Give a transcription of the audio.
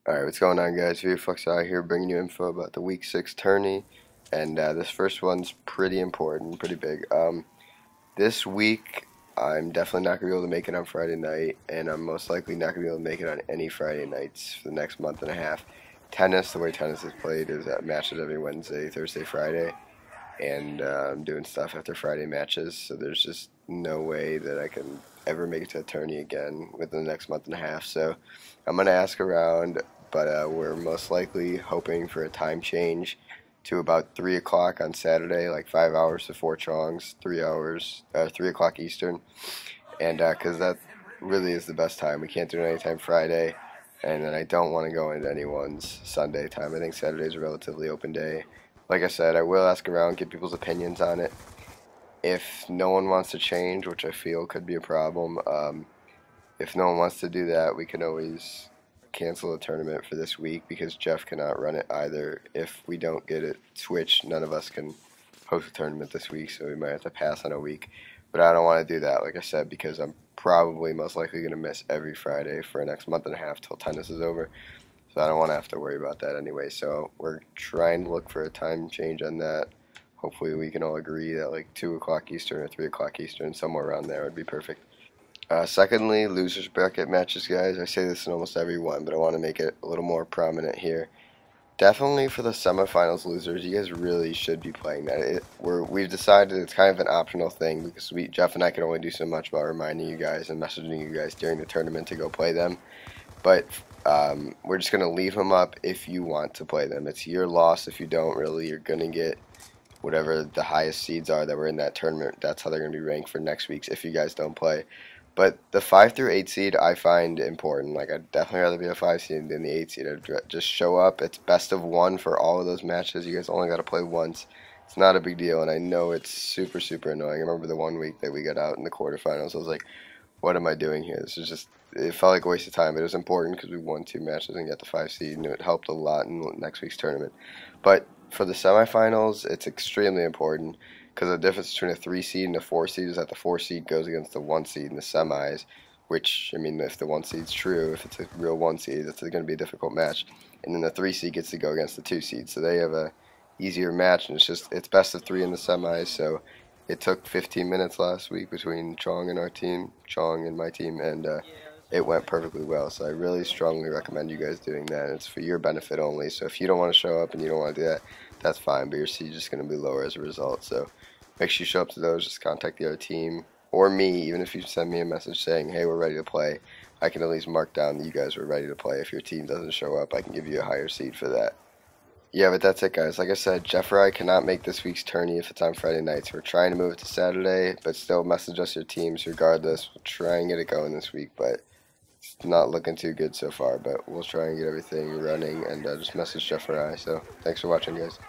Alright, what's going on, guys? VFlux out here bringing you info about the Week 6 tourney, and this first one's pretty important, pretty big. This week, I'm definitely not going to be able to make it on Friday night, and I'm most likely not going to be able to make it on any Friday nights for the next month and a half. Tennis, the way tennis is played, is matches every Wednesday, Thursday, Friday, and I'm doing stuff after Friday matches, so there's just no way that I can ever make it to a tourney again within the next month and a half. So I'm going to ask around, but we're most likely hoping for a time change to about 3 o'clock on Saturday, like 5 hours before Chong's, 3 hours, 3 o'clock Eastern, and because that really is the best time. We can't do it anytime Friday, and then I don't want to go into anyone's Sunday time. I think Saturday is a relatively open day. Like I said, I will ask around, get people's opinions on it. If no one wants to change, which I feel could be a problem, if no one wants to do that, we can always cancel the tournament for this week because Jeff cannot run it either. If we don't get it switched, none of us can host a tournament this week, so we might have to pass on a week. But I don't want to do that, like I said, because I'm probably most likely going to miss every Friday for the next month and a half till tennis is over. So I don't want to have to worry about that anyway. So we're trying to look for a time change on that. Hopefully we can all agree that like 2 o'clock Eastern or 3 o'clock Eastern, somewhere around there would be perfect. Secondly, losers bracket matches, guys. I say this in almost every one, but I want to make it a little more prominent here. Definitely for the semifinals losers, you guys really should be playing that. We've decided it's kind of an optional thing because Jeff and I can only do so much about reminding you guys and messaging you guys during the tournament to go play them. But we're just going to leave them up if you want to play them. It's your loss if you don't. Really, you're going to get whatever the highest seeds are that were in that tournament. That's how they're going to be ranked for next week's if you guys don't play. But the 5 through 8 seed I find important. Like, I'd definitely rather be a 5 seed than the 8 seed. I'd just show up. It's best of 1 for all of those matches. You guys only got to play once. It's not a big deal, and I know it's super, super annoying. I remember the one week that we got out in the quarterfinals. I was like, what am I doing here? This is just, it felt like a waste of time. But it was important because we won 2 matches and got the 5 seed, and it helped a lot in next week's tournament. But for the semifinals, it's extremely important because the difference between a 3 seed and a 4 seed is that the 4 seed goes against the 1 seed in the semis, which, I mean, if the 1 seed's true, if it's a real 1 seed, it's going to be a difficult match. And then the 3 seed gets to go against the 2 seed, so they have a easier match, and it's best of 3 in the semis. So it took 15 minutes last week between Chong and our team, Chong and my team, and it went perfectly well. So I really strongly recommend you guys doing that. It's for your benefit only. So if you don't want to show up and you don't want to do that, that's fine, but your seed's just going to be lower as a result. So make sure you show up to those. Just contact the other team or me. Even if you send me a message saying, hey, we're ready to play, I can at least mark down that you guys were ready to play. If your team doesn't show up, I can give you a higher seed for that. Yeah, but that's it, guys. Like I said, Jeff or I cannot make this week's tourney if it's on Friday nights. We're trying to move it to Saturday, but still message us your teams regardless. We'll try and get it going this week, but it's not looking too good so far. But we'll try and get everything running, and just message Jeff or I. So thanks for watching, guys.